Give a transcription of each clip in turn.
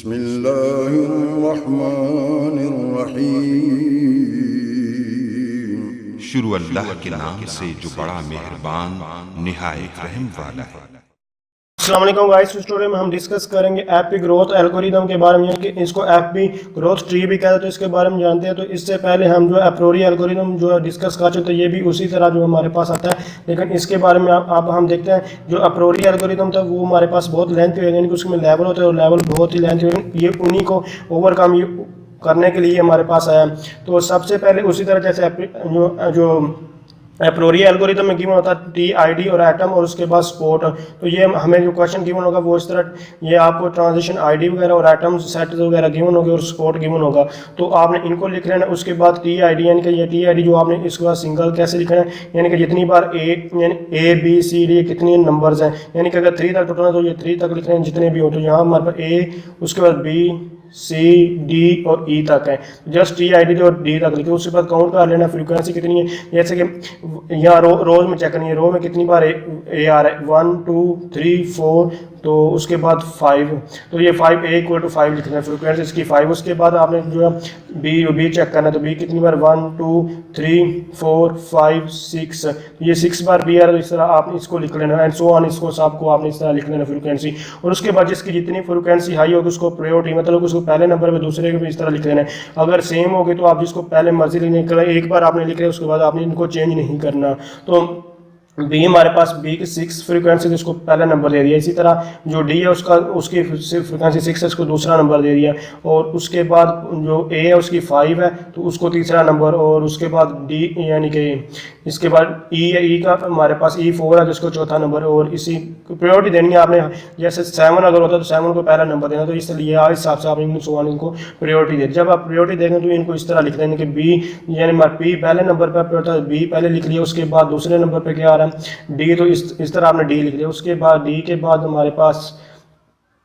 बिस्मिल्लाहिर्रहमानिर्रहीम। शुरू अल्लाह के नाम से जो बड़ा मेहरबान निहायत रहम वाला है। अस्सलाम वालेकुम गाइस, इस स्टोरी में हम डिस्कस करेंगे एपी ग्रोथ एल्गोरिदम के बारे में, यानी कि इसको एपी ग्रोथ ट्री भी कहते हैं, तो इसके बारे में जानते हैं। तो इससे पहले हम जो अप्रोरी एल्गोरिदम जो है डिस्कस कर चुके थे, ये भी उसी तरह जो हमारे पास आता है, लेकिन इसके बारे में अब हम देखते हैं। जो अप्रोरी एल्गोरिदम था वो हमारे पास बहुत लेंथी है, यानी कि उसमें लेवल होते हैं और लेवल बहुत ही लेंथी है, ये उन्हीं को ओवरकम करने के लिए हमारे पास आया। तो सबसे पहले उसी तरह जैसे जो अप्रोरी एल्गोरिदम में गिवन होता है टी आईडी और एटम और उसके बाद स्पॉट। तो ये हमें जो क्वेश्चन गिवन होगा वो इस तरह, ये आपको ट्रांजिशन आईडी वगैरह और एटम सेट वगैरह गिवन होंगे और स्पॉट गिवन होगा। तो आपने इनको लिख लेना। उसके बाद टी आईडी, यानी कि ये टी आईडी जो आपने इसके बाद सिंगल कैसे लिखना है, यानी कि जितनी बार ए बी सी डी कितनी नंबर्स हैं, यानी कि अगर 3 तक टोटल है तो ये 3 तक लिख रहे हैं जितने भी हो। तो यहाँ हमारे पास ए, उसके बाद बी, सी, डी और ई तक है। जस्ट टी आई डी और डी तक लिखे। उसके बाद काउंट कर लेना फ्रीक्वेंसी कितनी है, जैसे कि यहाँ रोज में चेक करनी है, रो में कितनी बार ए आ रहा है, 1 2 3 4, तो उसके बाद 5, तो ये 5 ए इक्वल टू 5 लिखना है, फ्रीक्वेंसी इसकी 5। उसके बाद आपने जो है बी चेक करना है, तो बी कितनी बार 1 2 3 4 5 6, ये 6 बार बी आ रहा है, तो इस तरह आपने इसको लिख लेना एंड सो ऑन, इसको सबको आपने इस तरह लिख लेना फ्रीक्वेंसी। और उसके बाद जिसकी जितनी फ्रीक्वेंसी हाई होगी उसको प्रायोरिटी, मतलब उसको पहले नंबर पे दूसरे के भी इस तरह लिख लेना है। अगर सेम होगी तो आप जिसको पहले मर्जी लिखने के एक बार आपने लिख लिया, उसके बाद आपने इनको चेंज नहीं करना। तो बी हमारे पास बी की 6 फ्रीक्वेंसी तो इसको पहला नंबर दे दिया। इसी तरह जो डी है उसकी फ्रीक्वेंसी 6 है, इसको दूसरा नंबर दे दिया। और उसके बाद जो ए है उसकी 5 है तो उसको तीसरा नंबर। और उसके बाद डी यानी कि इसके बाद ई है, ई का हमारे पास ई 4 है तो इसको चौथा नंबर। और इसी प्रायोरिटी देनी है आपने, जैसे 7 अगर होता है तो 7 को पहला नंबर देना। तो इसलिए इस हिसाब से आप इनको प्रायोरिटी दे। जब आप प्रायोरिटी देंगे तो इनको इस तरह लिख देंगे कि बी यानी पी पहले नंबर पर होता है, बी पहले लिख लिया, उसके बाद दूसरे नंबर पर क्या आ रहा है डी, तो इस तरह आपने डी लिख दिया। उसके बाद डी के बाद हमारे पास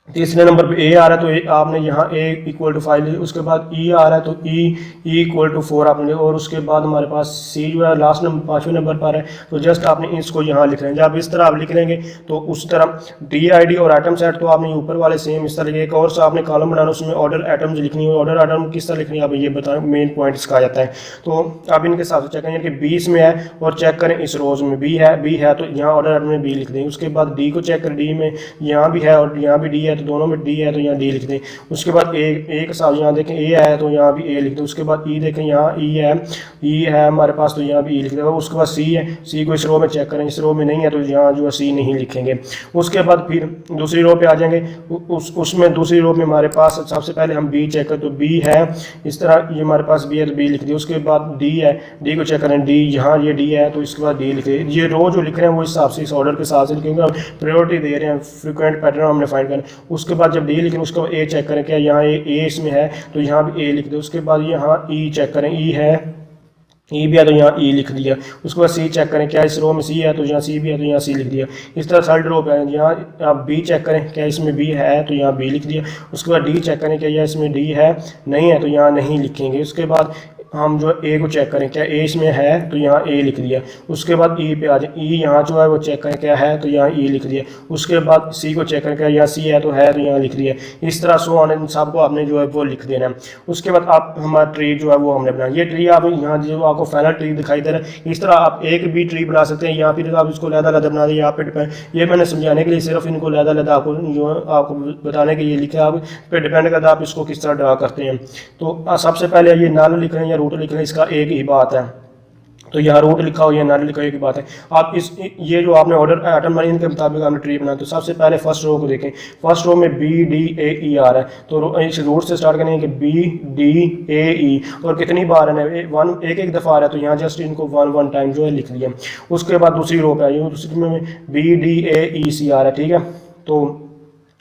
तीसरे नंबर पे ए आ रहा है तो आपने यहाँ ए इक्वल टू 5 लिया। उसके बाद ई आ रहा है तो ई इक्वल टू 4 आपने लिया। और उसके बाद हमारे पास सी जो है लास्ट नंबर 5वें नंबर पर है, तो जस्ट आपने इसको यहाँ लिख रहे हैं। जब इस तरह आप लिख लेंगे तो उस तरह डी आई डी और एटम सेट तो आपने ऊपर वाले सेम इस तरह लिखे। एक और सा आपने कॉलम बनाना, उसमें ऑर्डर एटम्स लिखनी है। ऑर्डर एटम किस तरह लिखनी है आप ये बताएं, मेन पॉइंट इसका आ जाता है। तो आप इनके हिसाब से चेक करें कि 20 में है और चेक करें इस रोज में बी है तो यहाँ ऑर्डर एटम में बी लिख दें। उसके बाद डी को चेक करें, डी में यहाँ भी है और यहाँ भी डी है, तो दोनों में डी है तो यहाँ डी लिख दें। उसके बाद ए के साथ यहाँ देखें ए है तो यहाँ भी ए लिख दें। उसके बाद ई देखें यहाँ ई है हमारे पास तो यहाँ भी ई लिख दें। उसके बाद सी है, सी को इस रो में चेक करें, इस रो में नहीं है तो यहाँ जो है सी नहीं लिखेंगे। उसके बाद फिर दूसरी रो पे आ जाएंगे, उसमें दूसरी रो में हमारे पास सबसे पहले हम बी चेक करें तो बी है इस तरह, ये हमारे पास बी है तो बी लिख दिया। उसके बाद डी है, डी को चेक करें, डी यहाँ ये डी है तो इसके बाद डी लिख दें। ये रो जो लिख रहे हैं वो इस हिसाब से इस ऑर्डर के हिसाब से लिखेंगे, हम प्रायोरिटी दे रहे हैं, फ्रीक्वेंट पैटर्न हमने फाइंड करना। उसके बाद जब डी लिखें उसके बाद ए चेक करें क्या यहाँ ए इसमें है तो यहाँ भी ए लिख दे। उसके बाद यहाँ ई चेक करें, ई है, ई भी है तो यहाँ ई लिख दिया। उसके बाद सी चेक करें क्या इस रो में सी है तो यहाँ सी भी है तो यहाँ सी लिख दिया। इस तरह थर्ड रो पे है, यहाँ आप बी चेक करें क्या इसमें बी है तो यहाँ बी लिख दिया। उसके बाद डी चेक करें क्या यह इसमें डी है नहीं है तो यहाँ नहीं लिखेंगे। उसके बाद हम जो ए को चेक करें क्या ए इसमें है तो यहाँ ए लिख दिया। उसके बाद ई पे आ जाए, ई यहाँ जो है वो चेक करें क्या है तो यहाँ ई लिख दिया। उसके बाद सी को चेक करें क्या यहाँ सी है तो यहाँ लिख दिया। इस तरह सो आने सबको आपने जो है वो लिख देना है। उसके बाद आप हमारा ट्री जो है वो हमने बनाया। ये ट्री आप यहाँ जो आपको फाइनल ट्री दिखाई दे रहा है, इस तरह आप एक भी ट्री बना सकते हैं। यहाँ फिर आप इसको लहदा बना दें, यहाँ पे डिपेंड, ये मैंने समझाने के लिए सिर्फ इनको लहदा आपको जो आपको बताने के लिए लिखा, आप पे डिपेंड करता है आप इसको किस तरह ड्रा करते हैं। तो सबसे पहले ये नल लिख रहे हैं या रूट लिख रहे हैं, इसका एक ही बात है। तो यहाँ रूट लिखा हो या नल लिखा हो एक ही बात है। आप ये जो आपने ऑर्डर एटम लाइन के मुताबिक आपने ट्री बनाया, तो सबसे पहले फर्स्ट रो को देखें। फर्स्ट रो में बी डी ए ई आ रहा है तो इस रूट से स्टार्ट करेंगे कि बी डी ए ई, और कितनी बार है एक दफ़ा आ रहा है तो यहाँ जस्ट इनको 1 टाइम जो है लिख लिया। उसके बाद दूसरी रो पे आई, दूसरी में बी डी ए ई सी आ रहा है, ठीक है। तो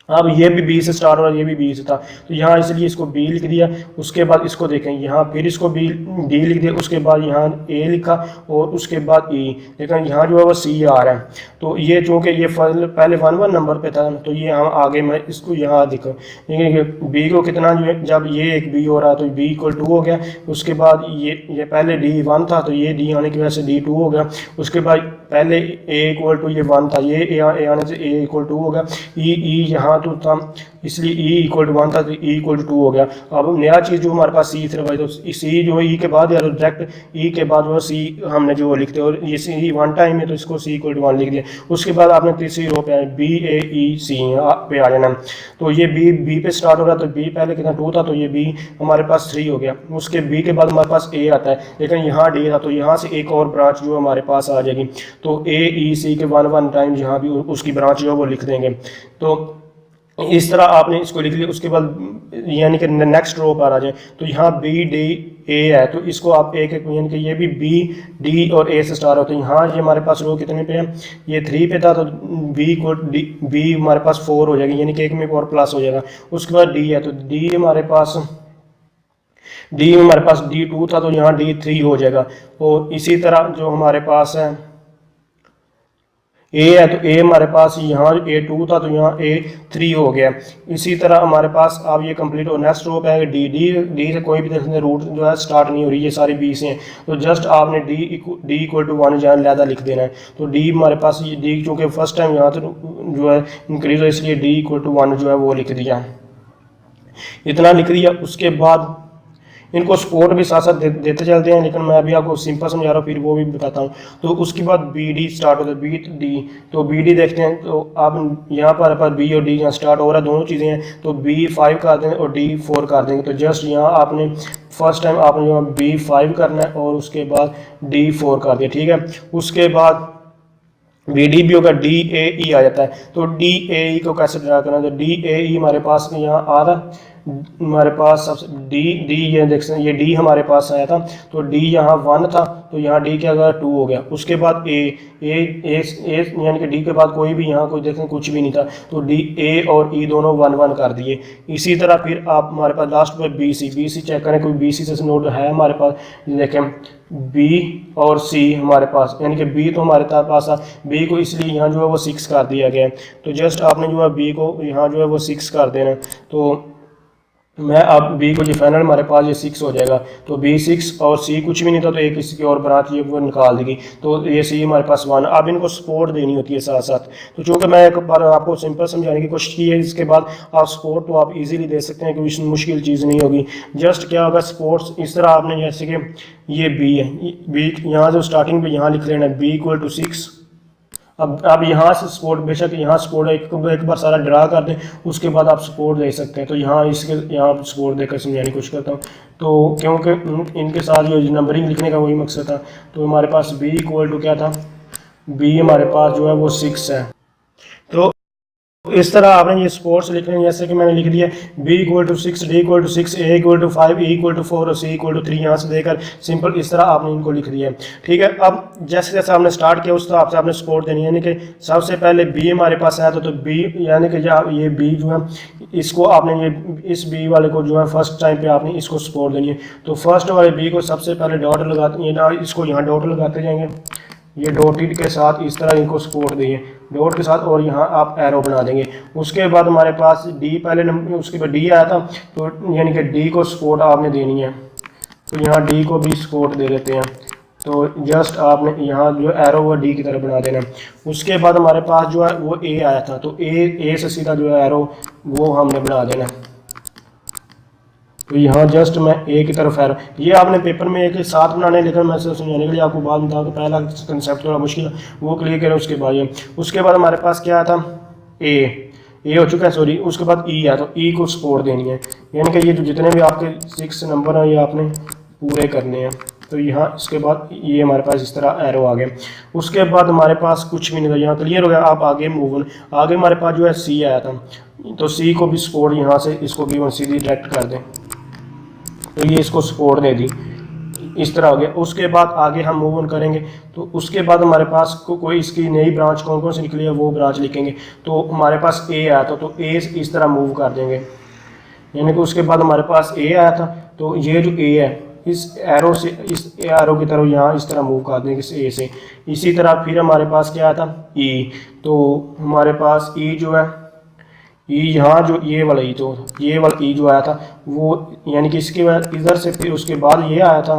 अब ये भी बी से स्टार्ट हो रहा है, ये भी बी से था तो यहाँ इसलिए इसको बी लिख दिया। उसके बाद इसको देखें यहाँ फिर इसको बी डी लिख दिया। उसके बाद यहाँ ए लिखा और उसके बाद ई, लेकिन यहाँ जो है वो सी आ रहा है। तो ये चूँकि ये पहले 1 नंबर पे था तो ये हम आगे मैं इसको यहाँ दिखा, बी को कितना जो है जब ये एक बी हो रहा है तो बी इक्वल 2 हो गया। उसके बाद ये पहले डी 1 था तो ये डी आने की वजह से डी 2 हो गया। उसके बाद पहले ए इक्वल टू ये 1 था, ये ए आने से ए इक्वल टू हो गया, ई यहाँ तो था इसलिए ई इक्वल टू 1 था तो ई इक्वल टू 2 हो गया। अब नया चीज़ जो हमारे पास सी सिर्फ है तो सी जो है ई के बाद या डायरेक्ट ई के बाद वो सी हमने जो लिखते हैं और ये सी 1 टाइम है तो इसको सी इक्वल टू 1 लिख दिया। उसके बाद आपने तीसरी रो पे बी ए ई सी पे आ जाना। तो ये बी पे स्टार्ट हो रहा है तो बी पहले कितना 2 था तो ये बी हमारे पास 3 हो गया। उसके बी के बाद हमारे पास ए आता है लेकिन यहाँ डी था तो यहाँ से एक और ब्रांच जो हमारे पास आ जाएगी तो ए ई सी के 1 टाइम यहाँ भी उसकी ब्रांच जो है वो लिख देंगे। तो इस तरह आपने इसको लिख लिया। उसके बाद यानी कि नेक्स्ट रो पर आ जाए तो यहाँ बी डी ए है तो इसको आप एक यानी कि ये भी बी डी और ए से स्टार्ट होते हैं। यहाँ ये हमारे पास रो कितने पे है, ये 3 पे था तो बी को बी हमारे पास 4 हो जाएगी यानी कि एक में और प्लस हो जाएगा। उसके बाद डी है तो डी हमारे पास डी 2 था तो यहाँ डी 3 हो जाएगा। और इसी तरह जो हमारे पास है ए है तो ए हमारे पास यहाँ ए 2 था तो यहाँ ए 3 हो गया। इसी तरह हमारे पास अब ये कंप्लीट और नेक्स्ट रो पे है डी से कोई भी देखने रूट जो है स्टार्ट नहीं हो रही, ये सारी बी से हैं तो जस्ट आपने डी इक्वल टू 1 जहाँ लहदा लिख देना है। तो डी हमारे पास डी चूँकि फर्स्ट टाइम यहाँ तो जो है इंक्रीज हो इसलिए डी इक्वल टू 1 जो है वो लिख दिया, इतना लिख दिया। उसके बाद इनको सपोर्ट भी साथ साथ देते चलते हैं लेकिन मैं अभी आपको सिंपल समझा रहा हूँ फिर वो भी बताता हूँ। तो उसके बाद बी डी स्टार्ट होता है बी डी तो बी डी देखते हैं तो आप यहाँ पर बी और डी यहाँ स्टार्ट हो रहा है दोनों चीज़ें हैं तो बी 5 कर देंगे और डी 4 कर देंगे। तो जस्ट यहाँ आपने फर्स्ट टाइम आपने जो बी 5 करना है और उसके बाद डी 4 कर दिया, ठीक है। उसके बाद बी डी भी होगा डी ए ई आ जाता है तो डी ए ई को कैसे ड्रा करना है तो डी ए ई हमारे पास यहाँ आ रहा हमारे पास सबसे डी ये देख सकते हैं ये डी हमारे पास आया था तो डी यहाँ 1 था तो यहाँ डी क्या होगा 2 हो गया। उसके बाद ए यानी कि डी के बाद कोई भी यहाँ कोई देखें कुछ भी नहीं था तो डी ए और ई दोनों 1 कर दिए। इसी तरह फिर आप हमारे पास लास्ट में बी सी चेक करें कोई बी सी से नोट है हमारे पास, देखें बी और सी हमारे पास यानी कि बी तो हमारे पास था बी को इसलिए यहाँ जो है वो 6 कर दिया गया है। तो जस्ट आपने जो है बी को यहाँ जो है वो 6 कर देना। तो मैं अब बी को जो फाइनल हमारे पास ये 6 हो जाएगा तो बी 6 और सी कुछ भी नहीं था तो एक इसकी और ब्रांच ये वो निकाल देगी तो ये सी हमारे पास 1। अब इनको सपोर्ट देनी होती है साथ साथ। तो चूँकि मैं एक बार आपको सिंपल समझाने की कोशिश की है इसके बाद आप सपोर्ट तो आप इजीली दे सकते हैं क्योंकि इसमें मुश्किल चीज़ नहीं होगी। जस्ट क्या होगा सपोर्ट्स इस तरह आपने जैसे कि ये बी है बी यहाँ से स्टार्टिंग पर यहाँ लिख लेना है बी इक्वल टू 6। अब यहाँ से सपोर्ट बेशक यहाँ सपोर्ट एक बार सारा ड्रा कर दें उसके बाद आप सपोर्ट दे सकते हैं। तो यहाँ यहाँ सपोर्ट देकर समझाने की कोशिश करता हूँ तो क्योंकि इनके साथ जो नंबरिंग लिखने का वही मकसद था। तो हमारे पास बी इक्वल टू क्या था, बी हमारे पास जो है वो 6 है। तो इस तरह आपने ये स्पोर्ट्स लिखने हैं जैसे कि मैंने लिख दिया b equal to 6 d equal to 6 a equal to 5 e equal to 4 और c इक्वल टू 3 यहाँ से देकर सिंपल इस तरह आपने इनको लिख दिया है, ठीक है। अब जैसे जैसे आपने स्टार्ट किया उस तरह आपसे आपने सपोर्ट देनी है यानी कि सबसे पहले b हमारे पास आया तो b यानी कि ये b जो है इसको आपने ये इस b वाले को जो है फर्स्ट टाइम पे आपने इसको सपोर्ट देनी है। तो फर्स्ट वाले b को सबसे पहले डॉट लगाते हैं इसको यहाँ डॉट लगाते जाएंगे ये डॉटेड के साथ इस तरह इनको सपोर्ट देंगे डॉट के साथ और यहाँ आप एरो बना देंगे। उसके बाद हमारे पास डी पहले नंबर उसके बाद डी आया था तो यानी कि डी को सपोर्ट आपने देनी है तो यहाँ डी को भी सपोर्ट दे देते हैं। तो जस्ट आपने यहाँ जो एरो वो डी की तरफ बना देना। उसके बाद हमारे पास जो है वो ए आया था तो ए से सीधा जो है एरो वो हमने बना देना। तो यहाँ जस्ट मैं ए की तरफ एरो ये आपने पेपर में एक साथ बनाने लेकिन मैं समझाने के लिए आपको बाद में था कि पहला कंसेप्ट थोड़ा मुश्किल वो क्लियर करें। उसके बाद ये उसके बाद हमारे पास क्या था ए हो चुका है सॉरी। उसके बाद ई है तो ई को सपोर्ट देनी है यानी कि ये जो जितने भी आपके 6 नंबर हैं ये आपने पूरे करने हैं। तो यहाँ इसके बाद ये हमारे पास इस तरह एरो आ गया। उसके बाद हमारे पास कुछ भी नहीं था यहाँ क्लियर हो गया। आप आगे मूव ऑन आगे हमारे पास जो है सी आया था तो सी को भी सपोर्ट यहाँ से इसको भी वन सीधी डायरेक्ट कर दें तो ये इसको सपोर्ट दे दी इस तरह हो गया। उसके बाद आगे हम मूव ऑन करेंगे तो उसके बाद हमारे पास कोई इसकी नई ब्रांच कौन कौन सी निकली है वो ब्रांच लिखेंगे। तो हमारे पास ए आया था तो ए इस तरह मूव कर देंगे यानी कि उसके बाद हमारे पास ए आया था तो ये जो ए है इस एरो से इस एरो की तरफ यहाँ इस तरह मूव कर देंगे इस ए से। इसी तरह फिर हमारे पास क्या आया था ई तो हमारे पास ई जो है ई यहाँ जो ये वाला ई तो ये वाला ई जो आया था वो यानी कि इसके बाद इधर से फिर उसके बाद ये आया था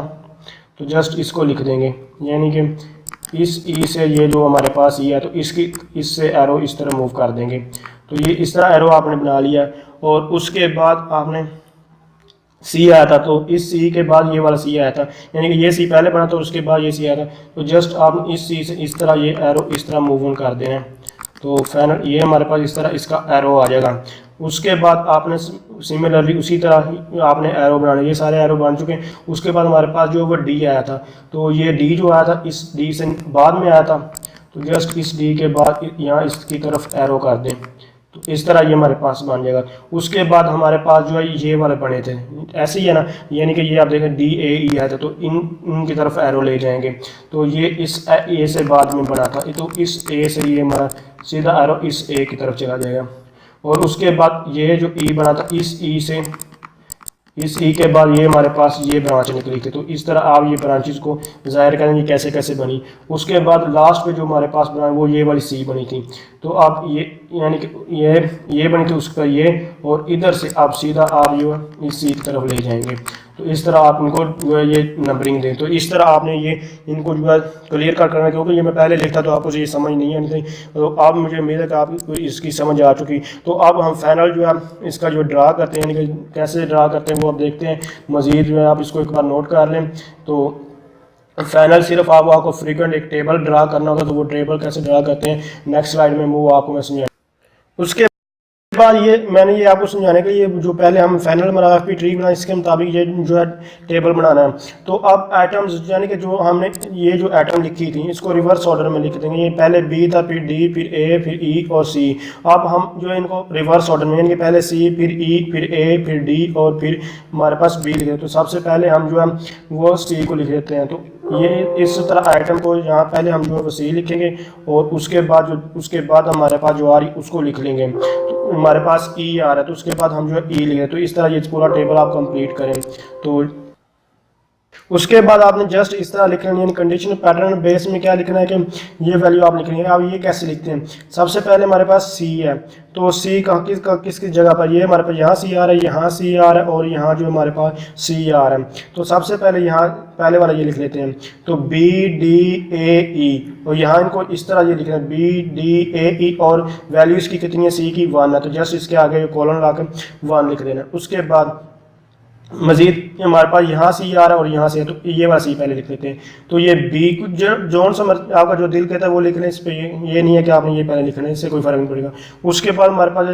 तो जस्ट इसको लिख देंगे यानी कि इस ई से ये जो हमारे पास ई है तो इससे एरो इस तरह मूव कर देंगे। तो ये इस तरह एरो आपने बना लिया और उसके बाद आपने सी आया था तो इस सी के बाद ये वाला सी आया था, यानी कि ये सी पहले बना तो उसके बाद ये सी आया था। तो जस्ट आप इस सी से इस तरह ये एरो इस तरह मूव ऑन कर देना है तो फाइनल ये हमारे पास इस तरह इसका एरो आ जाएगा। उसके बाद आपने सिमिलरली उसी तरह ही आपने एरो बनाना, ये सारे एरो बन चुके हैं। उसके बाद हमारे पास जो वो डी आया था तो ये डी जो आया था इस डी से बाद में आया था तो जस्ट इस डी के बाद यहाँ इसकी तरफ एरो कर दें तो इस तरह ये हमारे पास बन जाएगा। उसके बाद हमारे पास जो है ये वाले बने थे ऐसे ही है ना, यानी कि ये आप देखें डी ए ई आया था तो इनकी तरफ एरो ले जाएंगे तो ये इस ए से बाद में बना था तो इस ए से ये हमारा सीधा एरो इस ए की तरफ चला जाएगा। और उसके बाद ये जो ई बना था इस ई से इस ई के बाद ये हमारे पास ये ब्रांच निकली थी तो इस तरह आप ये ब्रांचेस को ज़ाहिर करेंगे कैसे कैसे बनी। उसके बाद लास्ट में जो हमारे पास बना वो ये वाली सी बनी थी तो आप ये यानी कि ये बनी थी उसका ये और इधर से आप सीधा आप जो इस सी की तरफ ले जाएंगे तो इस तरह आप इनको जो है ये नंबरिंग दें। तो इस तरह आपने ये इनको जो है क्लियर कर करना, क्योंकि ये मैं पहले लिखता तो आपको ये समझ नहीं आनी थी तो आप मुझे उम्मीद है कि आपको इसकी समझ आ चुकी। तो अब हम फाइनल जो है इसका जो ड्रा करते हैं यानी कि कैसे ड्रा करते हैं वो अब देखते हैं। मज़ीद जो है आप इसको एक बार नोट कर लें। तो फाइनल सिर्फ आपको फ्रीक्वेंट एक टेबल ड्रा करना होगा तो वो टेबल कैसे ड्रा करते हैं नेक्स्ट स्लाइड में वो आपको मैं समझाऊंगा। उसके बाद ये मैंने ये आपको समझाने के लिए जो पहले हम फाइनल मराफ की ट्री बनाए इसके मुताबिक ये जो है टेबल बनाना है। तो अब आइटम्स यानी कि जो हमने ये जो आइटम लिखी थी इसको रिवर्स ऑर्डर में लिख देंगे। ये पहले बी था फिर डी फिर ए फिर ई और सी। अब हम जो है इनको रिवर्स ऑर्डर में यानी कि पहले सी फिर ई फिर ए फिर डी और फिर हमारे पास बी लिखे। तो सबसे पहले हम जो है वो सी को लिख देते हैं। तो ये इस तरह आइटम को यहाँ पहले हम जो है वो सी लिखेंगे और उसके बाद हमारे पास जो आ रही उसको लिख लेंगे। तो हमारे पास ई आ रहा है तो उसके बाद हम जो है ई लिखे। तो इस तरह ये पूरा टेबल आप कंप्लीट करें। तो उसके बाद आपने जस्ट इस तरह लिखना है, यानी कंडीशनल पैटर्न बेस में क्या लिखना है कि ये वैल्यू आप लिखनी है। अब ये कैसे लिखते हैं, सबसे पहले हमारे पास सी है तो सी किस जगह पर, ये हमारे पास यहाँ सी आ रहा है, यहाँ सी आ रहा है और यहाँ जो हमारे पास सी आ रहा है। तो सबसे पहले यहाँ पहले वाला ये लिख लेते हैं। तो बी डी ए ई और यहाँ इनको इस तरह ये लिखना है बी डी ए ई और वैल्यू इसकी कितनी है सी की 1 है। तो जस्ट इसके आगे कॉलन ला कर 1 लिख देना। उसके बाद मजीद हमारे पास यहाँ सी आ रहा है और यहाँ से है तो ये वाला सी पहले लिख लेते हैं। तो ये बी जोन सा आपका जो दिल कहता है वो लिख लें इस पर, ये नहीं है कि आपने ये पहले लिखना है, इससे कोई फर्क नहीं पड़ेगा। उसके बाद हमारे पास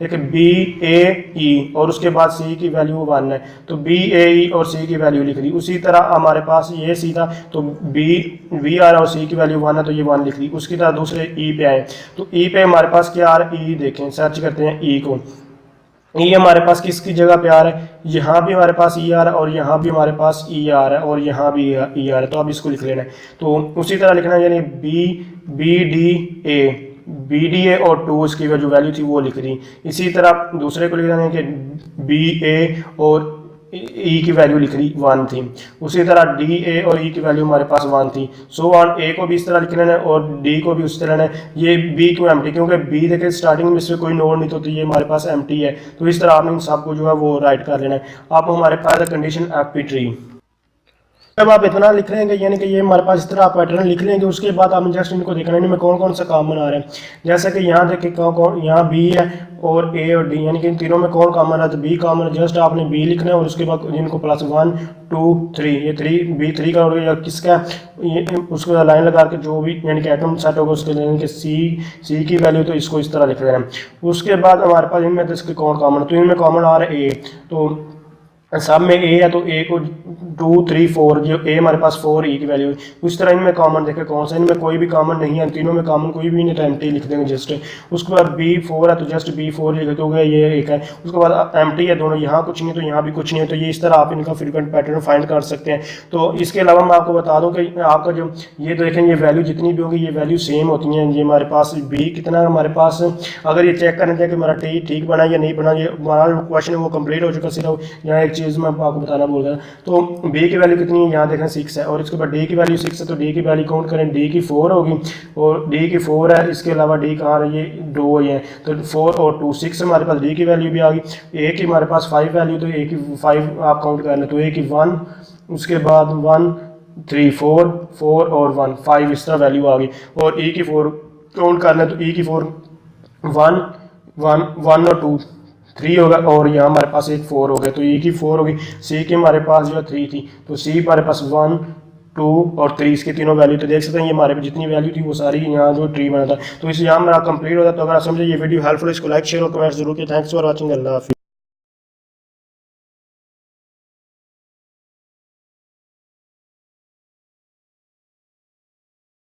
देखिए बी ए ई और उसके बाद सी की वैल्यू 1 है तो बी ए ई और सी की वैल्यू लिख ली। उसी तरह हमारे पास ये सी था तो बी आ रहा है और सी की वैल्यू 1 है तो ये 1 लिख ली। उसकी तरह दूसरे ई पे आए तो ई पे हमारे पास क्या आ रहा है, ई देखें सर्च करते हैं ई को। ई हमारे पास किसकी जगह पे आ रहा है, यहाँ भी हमारे पास ई आ रहा है और यहाँ भी हमारे पास ई आ रहा है और यहाँ भी ई आ रहा है। तो अब इसको लिख लेना है। तो उसी तरह लिखना है यानी बी डी ए और 2 इसकी जो वैल्यू थी वो लिख दी। इसी तरह दूसरे को लिखना है कि बी ए और ई की वैल्यू लिख दी 1 थी। उसी तरह डी ए और ई की वैल्यू हमारे पास 1 थी। सो ऑन ए को भी इस तरह लिख लेना है और डी को भी उस तरह है। ये बी क्यों एम्प्टी, क्योंकि बी देखे स्टार्टिंग में इसमें कोई नोड नहीं तो ये हमारे पास एम्प्टी है। तो इस तरह आपने इन सबको जो है वो राइट कर लेना है। अब हमारे पास कंडीशन एफपी ट्री जब आप इतना लिख लेंगे यानी कि ये हमारे पास इस तरह आप पैटर्न लिख लेंगे। उसके बाद आपने जस्ट इनको देखना है इनमें कौन कौन सा काम बना रहे हैं। जैसे कि यहाँ देखिए कौन यहाँ बी है और ए और डी यानी कि इन तीनों में कौन कॉमन है तो बी कॉमन है। जस्ट आपने बी लिखना है और उसके बाद इनको प्लस 1 2 3 ये 3 बी 3 का और किसका ये उसको लाइन लगा के जो भी यानी कि एटम सेट होगा उसके यानी कि सी की वैल्यू तो इसको इस तरह लिख रहे हैं। उसके बाद हमारे पास इनमें तो इसके कौन कॉमन है तो इनमें कॉमन आ रहा है ए। तो सब में ए है तो ए को 2 3 4 जो ए हमारे पास 4 ई की वैल्यू। उस तरह इनमें कॉमन देखे कौन सा, इनमें कोई भी कॉमन नहीं है, तीनों में कॉमन कोई भी नहीं तो एम्प्टी लिख देंगे जस्ट। उसके बाद बी 4 है तो जस्ट बी 4 लिख दोगे, ये एक है। उसके बाद एम्प्टी है दोनों, यहाँ कुछ नहीं तो यहाँ भी कुछ नहीं है। तो ये इस तरह आप इनका फ्रीक्वेंट पैटर्न फाइंड कर सकते हैं। तो इसके अलावा मैं आपको बता दूँ कि आपका जो ये देखें ये वैल्यू जितनी भी होगी ये वैल्यू सेम होती हैं। ये हमारे पास बी कितना है हमारे पास, अगर ये चेक करना चाहिए कि हमारा टी ठीक बना या नहीं बना, ये हमारा क्वेश्चन है वो कंप्लीट हो चुका। सिर्फ यहाँ एक चीज़ मैं आपको बताना बोल रहा तो बी की वैल्यू कितनी है यहाँ देखें 6 है और इसके बाद डी की वैल्यू 6 है तो डी की वैल्यू काउंट करें डी की 4 होगी और डी की 4 है। इसके अलावा डी कहाँ रही है 2 है तो 4 और 2 6 हमारे पास डी की वैल्यू भी आ गई। ए की हमारे पास 5 वैल्यू तो ए की 5 आप काउंट कर लें तो ए की 1 उसके बाद 1 3 4 4 और 1 5 इस तरह वैल्यू आ गई। और ई की 4 काउंट करना है तो ई की 4 1 1 1 और 2 3 होगा और यहाँ हमारे पास एक 4 हो गया तो ई की 4 होगी। सी की हमारे पास जो है 3 थी तो सी हमारे पास 1 2 और 3 इसकी तीनों वैल्यू तो देख सकते हैं ये हमारे जितनी वैल्यू थी वो सारी यहाँ जो ट्री बना था। तो इसे यहाँ हमारा कंप्लीट होता है। तो अगर आप समझे ये वीडियो हेल्पफुल है इसको लाइक शेयर और कमेंट जरूर किया। Thanks for watching. अल्लाह हाफिज़।